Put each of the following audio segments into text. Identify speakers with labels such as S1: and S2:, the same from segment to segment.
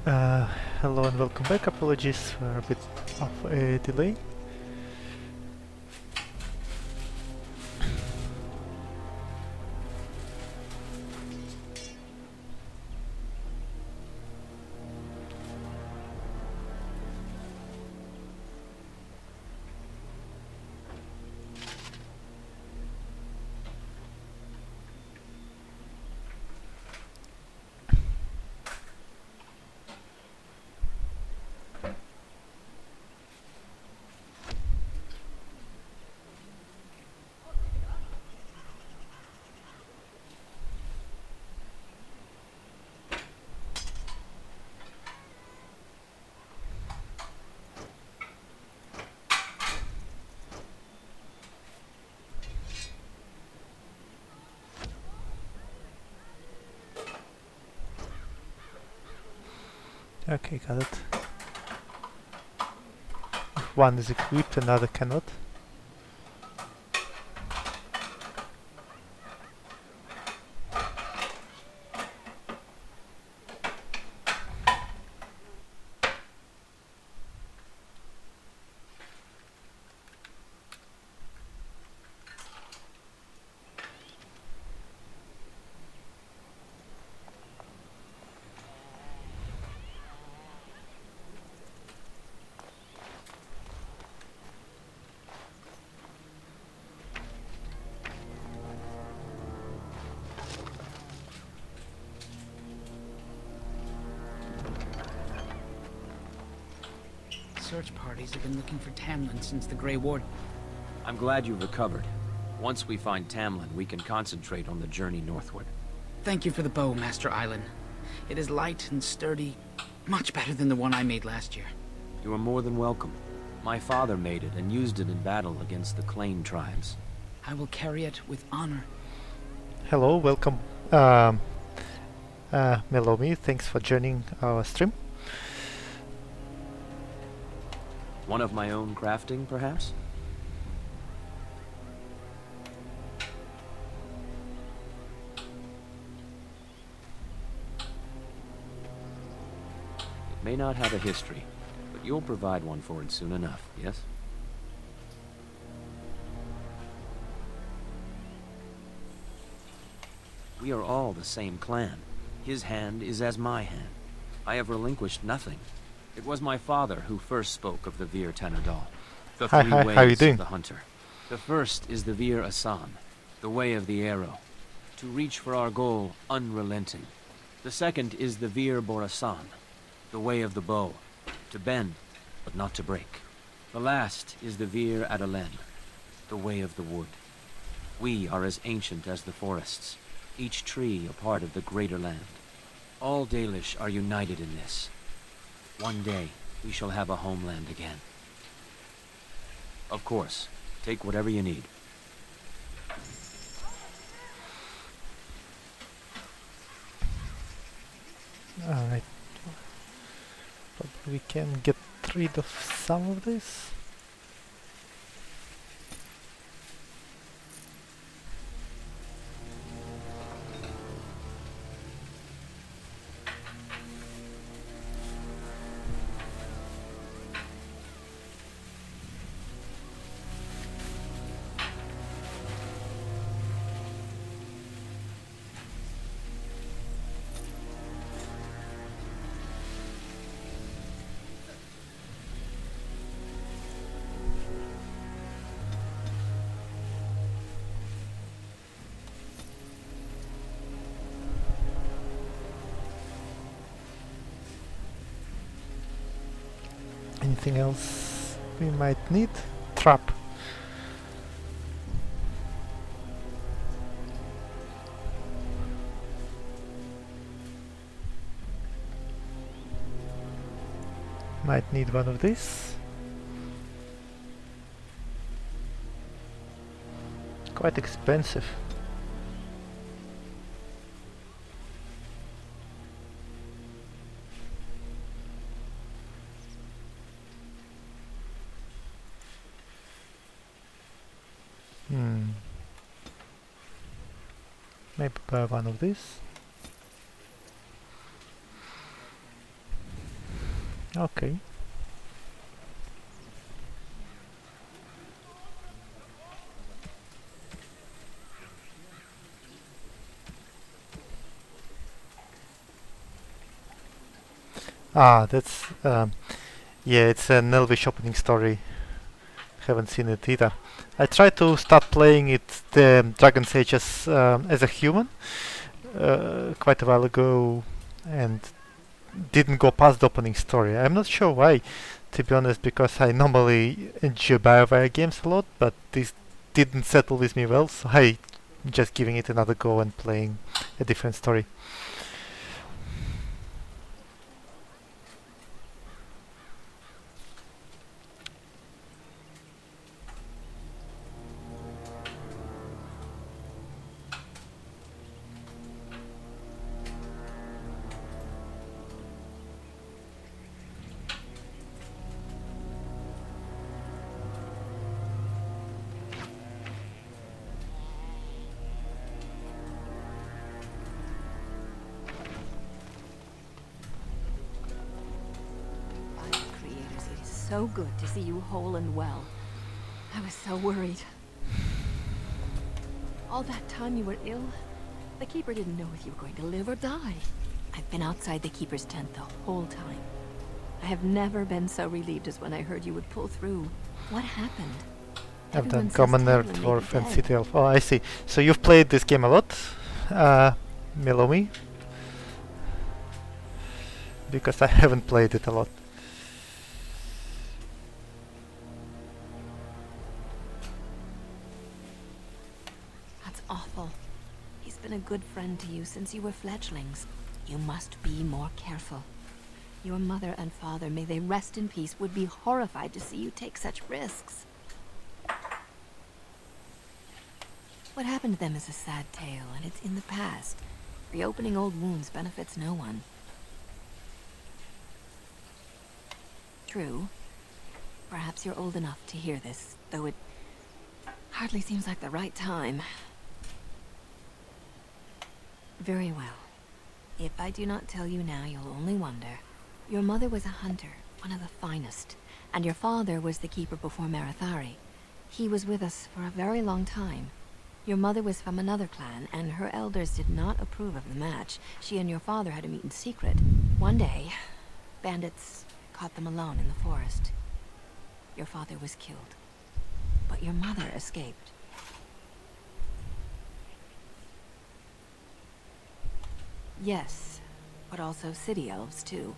S1: Uh, Hello and welcome back. Apologies for a bit of a delay. Okay, got it. If one is equipped, another cannot.
S2: Search parties have been looking for Tamlin since the Grey Ward.
S3: I'm glad you recovered. Once we find Tamlin, we can concentrate on the journey northward.
S2: Thank you for the bow, Master Island. It is light and sturdy, much better than the one I made last year.
S3: You are more than welcome. My father made it and used it in battle against the Clane tribes.
S2: I will carry it with honor.
S1: Hello, welcome. Melomi, thanks for joining our stream.
S3: One of my own crafting, perhaps? It may not have a history, but you'll provide one for it soon enough, yes? We are all the same clan. His hand is as my hand. I have relinquished nothing. It was my father who first spoke of the Vir Tanadal, the
S1: Hi,
S3: three
S1: how you
S3: ways
S1: doing?
S3: of the hunter. The first is the Vir Asan, the way of the arrow, to reach for our goal unrelenting. The second is the Vir Borasan, the way of the bow, to bend but not to break. The last is the Vir Adalen, the way of the wood. We are as ancient as the forests, each tree a part of the greater land. All Dalish are united in this. One day, we shall have a homeland again. Of course, take whatever you need.
S1: Alright. Probably we can get rid of some of this. Anything else we might need? Trap. Might need one of these. Quite expensive. Maybe buy one of these. Okay. Ah, that's yeah, it's an Elvish opening story. Haven't seen it either. I tried to start playing it, the Dragon's Age, as a human quite a while ago, and didn't go past the opening story. I'm not sure why, to be honest, because I normally enjoy BioWare games a lot, but this didn't settle with me well, so I just giving it another go and playing a different story.
S4: Fire creators, it is so good to see you whole and well. I was so worried. All that time you were ill, the Keeper didn't know if you were going to live or die. I've been outside the Keeper's tent the whole time. I have never been so relieved as when I heard you would pull through. What happened?
S1: I've
S4: Everyone
S1: done
S4: says
S1: Commoner,
S4: Talon may be
S1: Dwarf, and
S4: dead.
S1: City Elf. Oh, I see. So you've played this game a lot, Melomi? Because I haven't played it a lot.
S4: That's awful. He's been a good friend to you since you were fledglings. You must be more careful. Your mother and father, may they rest in peace, would be horrified to see you take such risks. What happened to them is a sad tale, and it's in the past. Reopening old wounds benefits no one. True. Perhaps you're old enough to hear this, though it hardly seems like the right time. Very well. If I do not tell you now, you'll only wonder. Your mother was a hunter, one of the finest, and your father was the Keeper before Marathari. He was with us for a very long time. Your mother was from another clan, and her elders did not approve of the match. She and your father had to meet in secret. One day, bandits caught them alone in the forest. Your father was killed, but your mother escaped. Yes, but also city elves, too.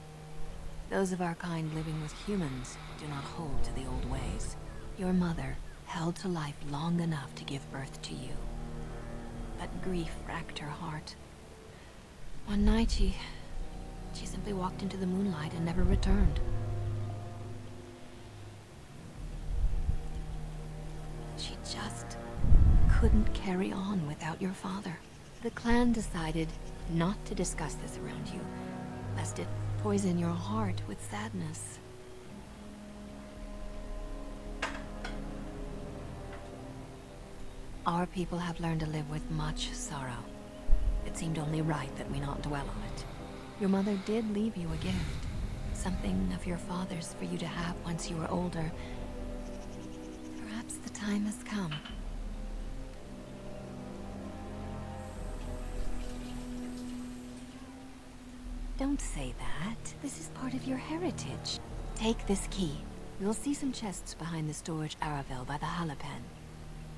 S4: Those of our kind living with humans do not hold to the old ways. Your mother held to life long enough to give birth to you. But grief racked her heart. One night she simply walked into the moonlight and never returned. She just couldn't carry on without your father. The clan decided not to discuss this around you, lest it poison your heart with sadness. Our people have learned to live with much sorrow. It seemed only right that we not dwell on it. Your mother did leave you a gift. Something of your father's for you to have once you were older. Perhaps the time has come. Don't say that. This is part of your heritage. Take this key. You'll see some chests behind the storage Aravel by the Halapen.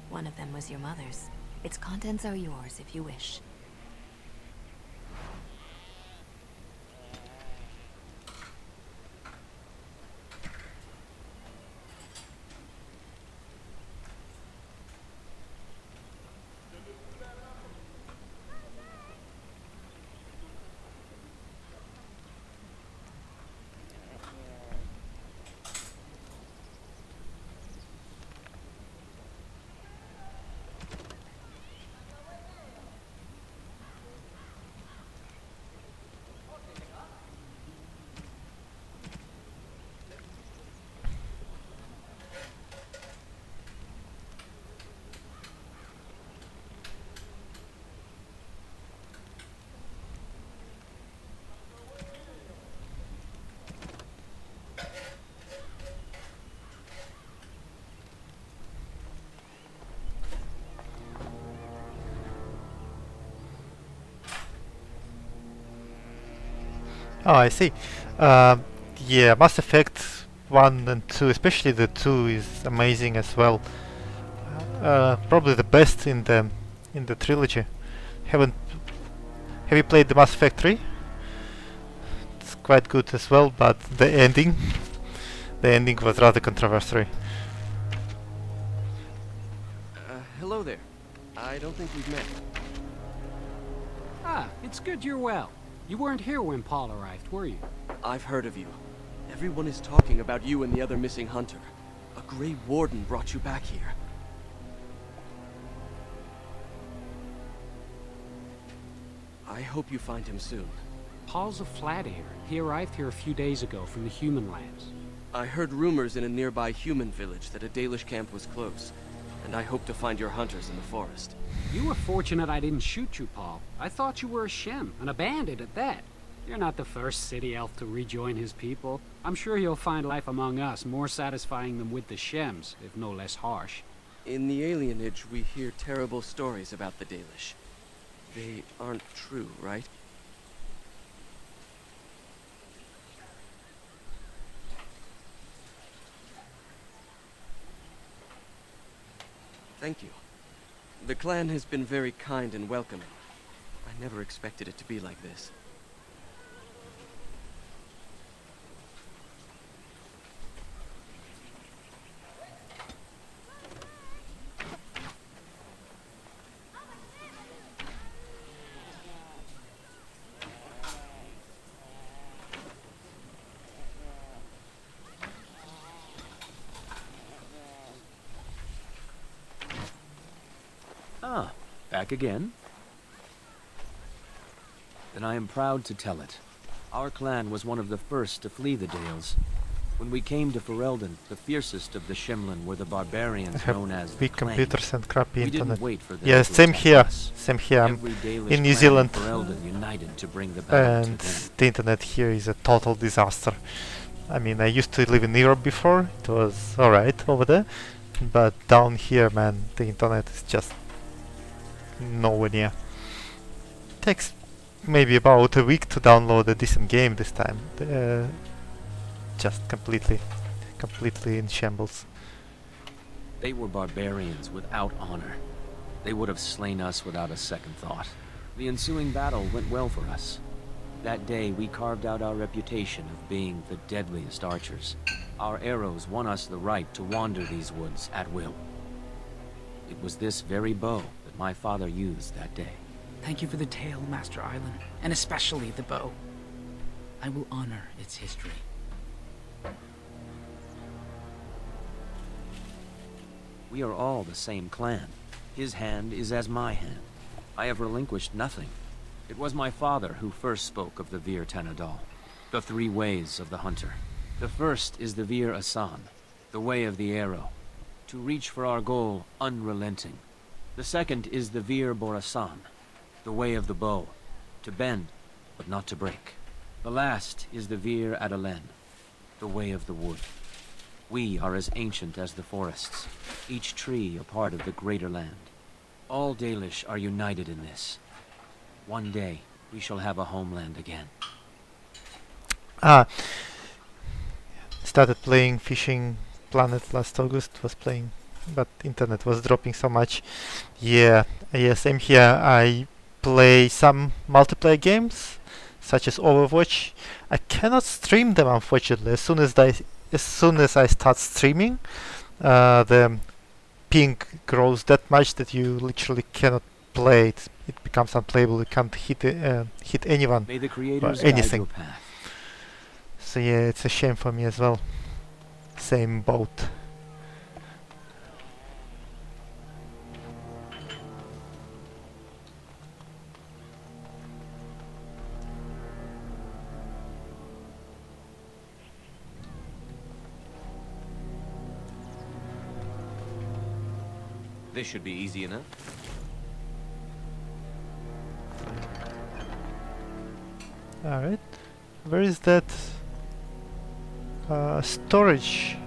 S4: One of them was your mother's. Its contents are yours if you wish.
S1: Oh, I see. Yeah, Mass Effect 1 and 2, especially the 2, is amazing as well. Probably the best in the trilogy. Haven't Have you played the Mass Effect 3? It's quite good as well, but the ending was rather controversial.
S5: Hello there. I don't think we've met.
S6: Ah, it's good you're well. You weren't here when Paul arrived, were you?
S5: I've heard of you. Everyone is talking about you and the other missing hunter. A Grey Warden brought you back here. I hope you find him soon.
S6: Paul's a Flatheir. He arrived here a few days ago from the human lands.
S5: I heard rumors in a nearby human village that a Dalish camp was close, and I hope to find your hunters in the forest.
S6: You were fortunate I didn't shoot you, Paul. I thought you were a Shem, and a bandit at that. You're not the first city elf to rejoin his people. I'm sure you'll find life among us more satisfying than with the Shems, if no less harsh.
S5: In the alienage, we hear terrible stories about the Dalish. They aren't true, right? Thank you. The clan has been very kind and welcoming. I never expected it to be like this.
S3: Ah, back again? Then I am proud to tell it. Our clan was one of the first to flee the Dales. When we came to Ferelden, the fiercest of the Shimlin were the barbarians known as
S1: Big
S3: the Clan.
S1: computers and crappy
S3: We didn't
S1: internet.
S3: wait for them
S1: Yeah,
S3: to
S1: same
S3: attack
S1: here.
S3: us.
S1: Same here. I'm
S3: Every Dalish
S1: in New
S3: clan
S1: Zealand,
S3: Ferelden united to bring the battle
S1: and
S3: to them.
S1: the internet here is a total disaster. I mean, I used to live in Europe before. It was alright over there, but down here, man, the internet is just nowhere near. Takes maybe about a week to download a decent game this time. Just completely in shambles.
S3: They were barbarians without honor. They would have slain us without a second thought. The ensuing battle went well for us. That day, we carved out our reputation of being the deadliest archers. Our arrows won us the right to wander these woods at will. It was this very bow that my father used that day.
S2: Thank you for the tale, Master Island, and especially the bow. I will honor its history.
S3: We are all the same clan. His hand is as my hand. I have relinquished nothing. It was my father who first spoke of the Vir Tanadal, the three ways of the hunter. The first is the Vir Asan, the way of the arrow, to reach for our goal unrelenting. The second is the Vir Borasan, the way of the bow, to bend, but not to break. The last is the Vir Adalen, the way of the wood. We are as ancient as the forests, each tree a part of the greater land. All Dalish are united in this. One day, we shall have a homeland again.
S1: Started playing Fishing Planet last August, was playing, but internet was dropping so much. Yeah, same here. I play some multiplayer games, such as Overwatch. I cannot stream them, unfortunately. As soon as I start streaming, the ping grows that much that you literally cannot play it. It becomes unplayable. You can't hit anyone
S3: May the
S1: or
S3: creators guide
S1: anything.
S3: your path.
S1: So yeah, it's a shame for me as well. Same boat.
S7: This should be easy enough.
S1: Alright. Where is that storage?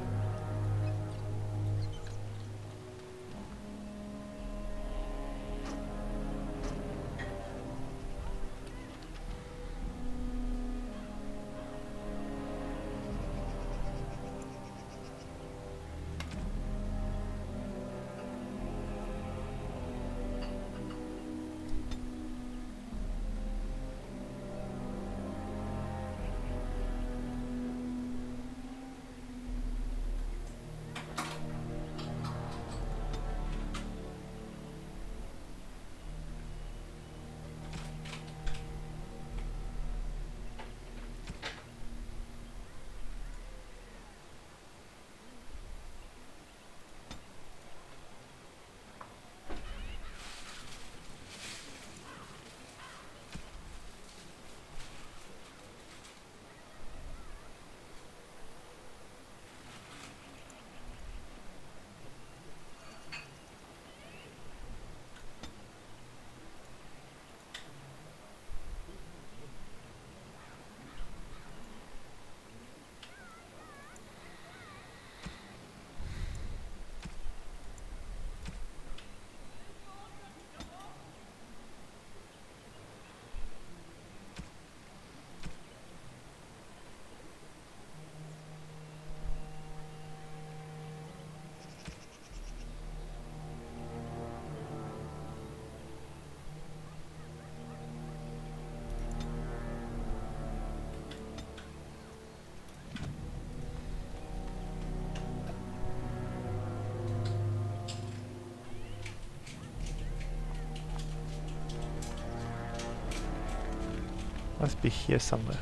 S1: Must be here somewhere.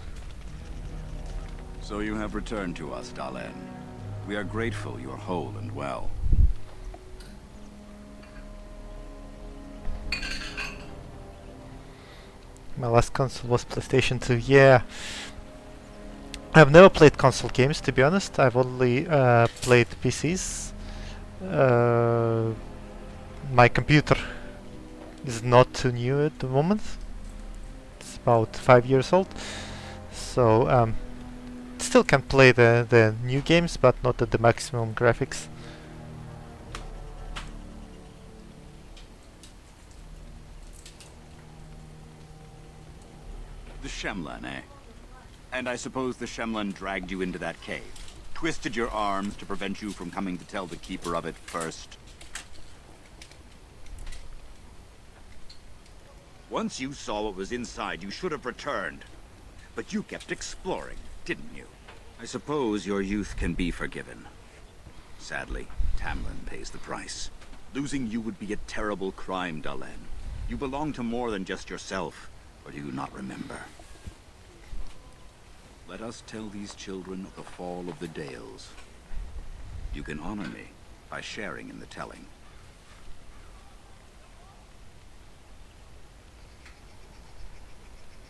S7: So you have returned to us, Dalen. We are grateful you are whole and well.
S1: My last console was PlayStation 2. Yeah. I've never played console games, to be honest. I've only played PCs. My computer is not too new at the moment. It's about 5 years old. So still can play the new games, but not at the maximum graphics.
S7: The Shemlan, eh? And I suppose the Shemlan dragged you into that cave, twisted your arms to prevent you from coming to tell the Keeper of it first. Once you saw what was inside, you should have returned. But you kept exploring, didn't you? I suppose your youth can be forgiven. Sadly, Tamlin pays the price. Losing you would be a terrible crime, Dalen. You belong to more than just yourself, or do you not remember? Let us tell these children of the fall of the Dales. You can honor me by sharing in the telling.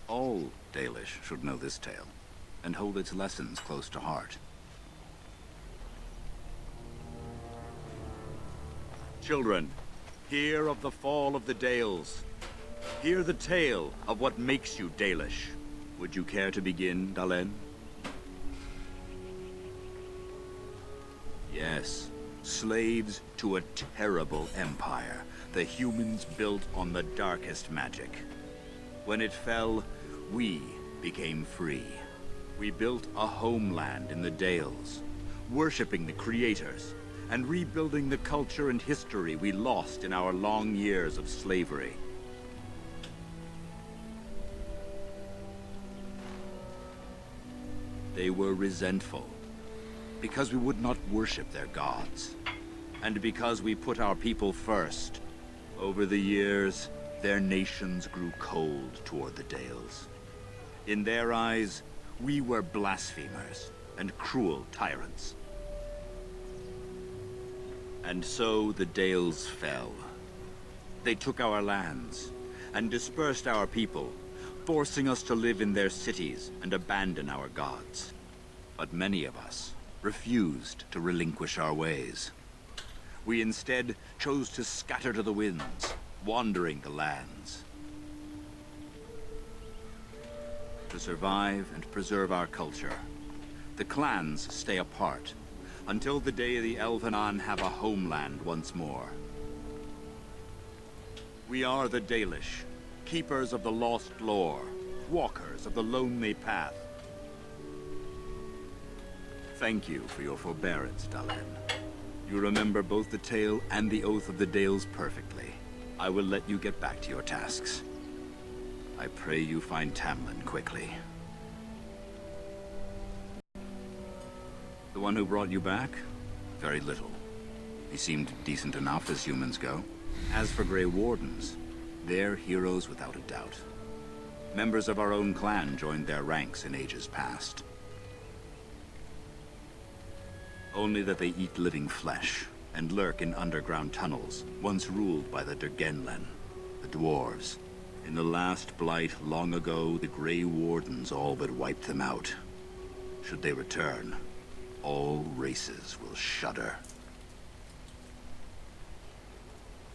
S7: All Dalish should know this tale, and hold its lessons close to heart. Children, hear of the fall of the Dales. Hear the tale of what makes you Dalish. Would you care to begin, Dalen? Yes, slaves to a terrible empire, the humans built on the darkest magic. When it fell, we became free. We built a homeland in the Dales, worshipping the creators, and rebuilding the culture and history we lost in our long years of slavery. They were resentful, because we would not worship their gods, and because we put our people first. Over the years, their nations grew cold toward the Dales. In their eyes, we were blasphemers and cruel tyrants. And so the Dales fell. They took our lands and dispersed our people, forcing us to live in their cities and abandon our gods. But many of us refused to relinquish our ways. We instead chose to scatter to the winds, wandering the lands. To survive and preserve our culture, the clans stay apart until the day the Elvenan have a homeland once more. We are the Dalish, keepers of the lost lore, walkers of the lonely path. Thank you for your forbearance, Dalen. You remember both the tale and the Oath of the Dales perfectly. I will let you get back to your tasks. I pray you find Tamlin quickly. The one who brought you back? Very little. He seemed decent enough as humans go. As for Grey Wardens, they're heroes without a doubt. Members of our own clan joined their ranks in ages past. Only that they eat living flesh and lurk in underground tunnels, once ruled by the Dergenlen, the dwarves. In the last blight long ago, the Grey Wardens all but wiped them out. Should they return, all races will shudder.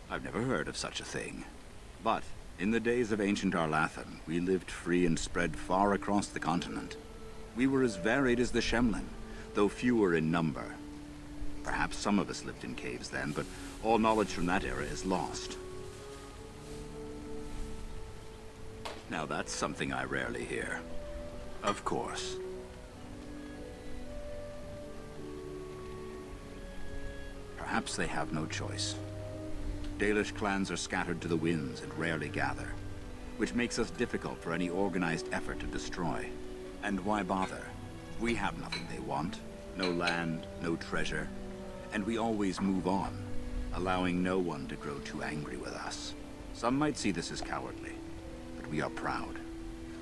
S7: I've never heard of such a thing. But in the days of ancient Arlathan, we lived free and spread far across the continent. We were as varied as the Shemlen, though fewer in number. Perhaps some of us lived in caves then, but all knowledge from that era is lost. Now that's something I rarely hear. Of course. Perhaps they have no choice. Dalish clans are scattered to the winds and rarely gather, which makes us difficult for any organized effort to destroy. And why bother? We have nothing they want. No land, no treasure. And we always move on, allowing no one to grow too angry with us. Some might see this as cowardly, but we are proud.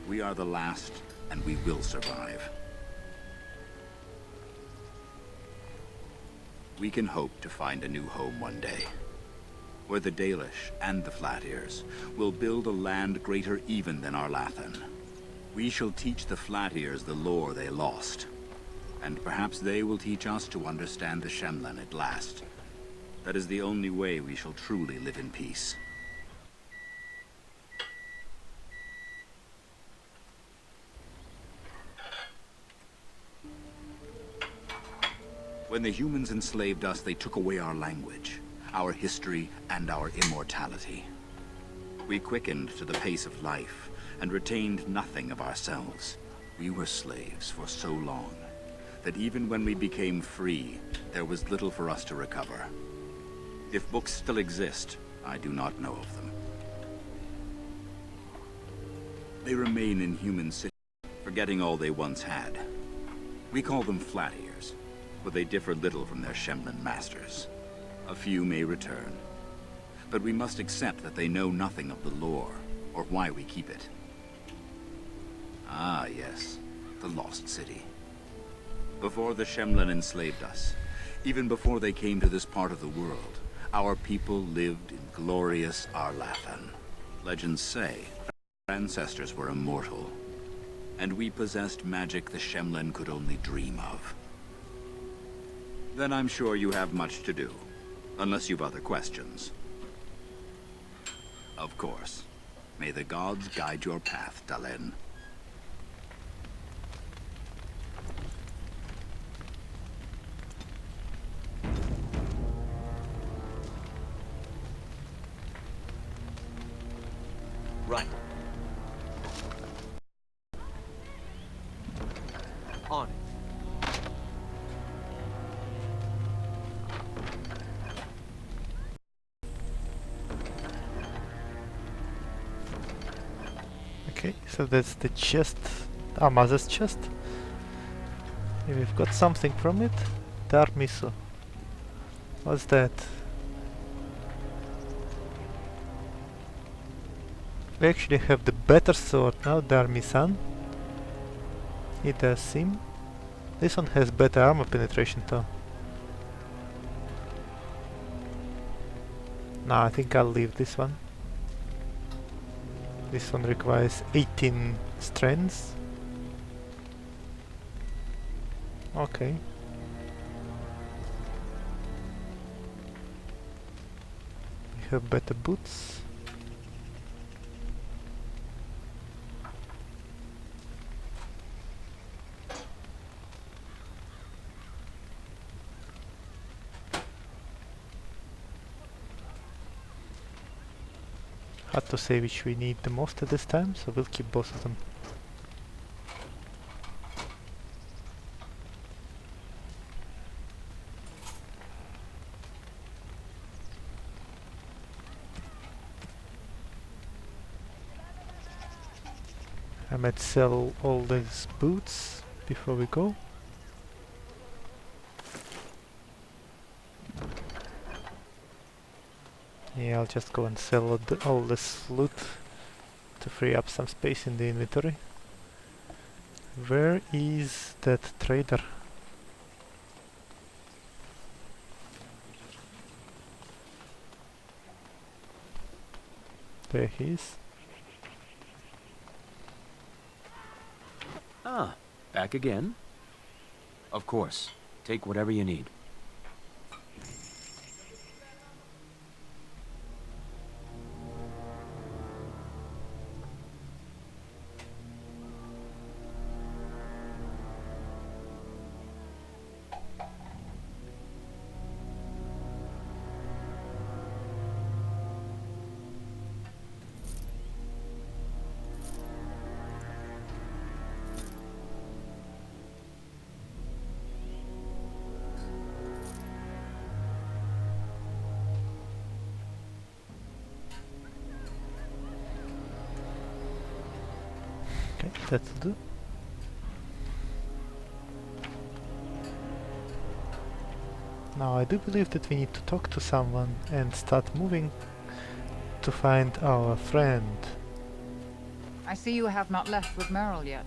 S7: We are the last, and we will survive. We can hope to find a new home one day, where the Dalish and the Flat-Ears will build a land greater even than Arlathan. We shall teach the Flat-Ears the lore they lost, and perhaps they will teach us to understand the Shemlen at last. That is the only way we shall truly live in peace. When the humans enslaved us, they took away our language, our history, and our immortality. We quickened to the pace of life, and retained nothing of ourselves. We were slaves for so long, that even when we became free, there was little for us to recover. If books still exist, I do not know of them. They remain in human cities, forgetting all they once had. We call them Flat-Ears, but they differ little from their Shemlen masters. A few may return, but we must accept that they know nothing of the lore, or why we keep it. Ah, yes, the Lost City. Before the Shemlen enslaved us, even before they came to this part of the world, our people lived in glorious Arlathan. Legends say our ancestors were immortal, and we possessed magic the Shemlen could only dream of. Then I'm sure you have much to do, unless you've other questions. Of course. May the gods guide your path, Dalen.
S3: Right. On it.
S1: Okay, so that's the chest, our mother's chest. And we've got something from it. Darmiso. What's that? We actually have the better sword now, Darmisan. It does seem. This one has better armor penetration though. No, I think I'll leave this one. This one requires 18 strengths. Okay. We have better boots. Hard to say which we need the most at this time, so we'll keep both of them. I might sell all these boots before we go. Yeah, I'll just go and sell all this loot to free up some space in the inventory. Where is that trader? There he is.
S3: Ah, back again? Of course. Take whatever you need.
S1: Okay, that'll do. Now I do believe that we need to talk to someone and start moving to find our friend.
S8: I see you have not left with Merrill yet.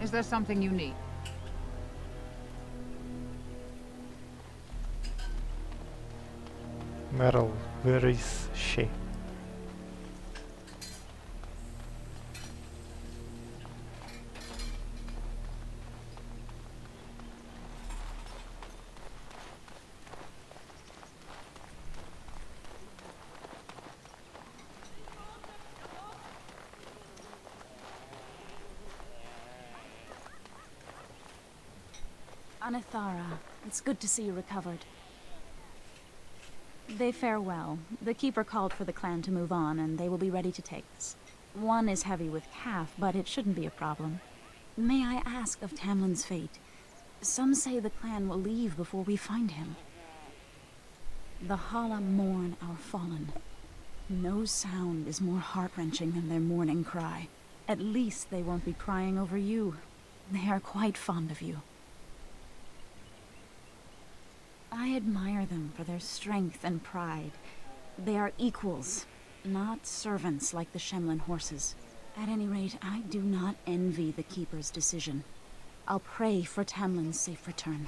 S8: Is there something you need?
S1: Meryl, where is she?
S9: Anethara, it's good to see you recovered. They fare well. The Keeper called for the clan to move on, and they will be ready to take us. One is heavy with calf, but it shouldn't be a problem. May I ask of Tamlin's fate? Some say the clan will leave before we find him. The Hala mourn our fallen. No sound is more heart-wrenching than their mourning cry. At least they won't be crying over you. They are quite fond of you. I admire them for their strength and pride. They are equals, not servants like the Shemlin horses. At any rate, I do not envy the Keeper's decision. I'll pray for Tamlin's safe return.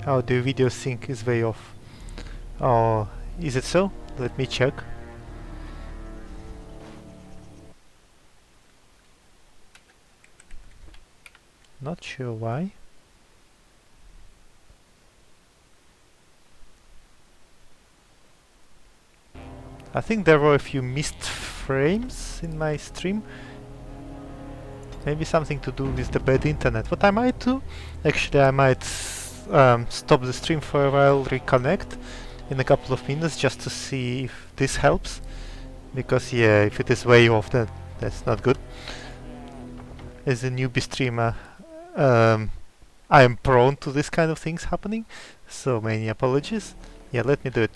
S1: Oh, the video sync is way off. Oh, is it so? Let me check. Not sure why. I think there were a few missed frames in my stream. Maybe something to do with the bad internet. What I might do? Actually, I might stop the stream for a while, reconnect in a couple of minutes just to see if this helps. Because yeah, if it is way off, then that's not good. As a newbie streamer, I am prone to this kind of things happening, so many apologies. Yeah, let me do it.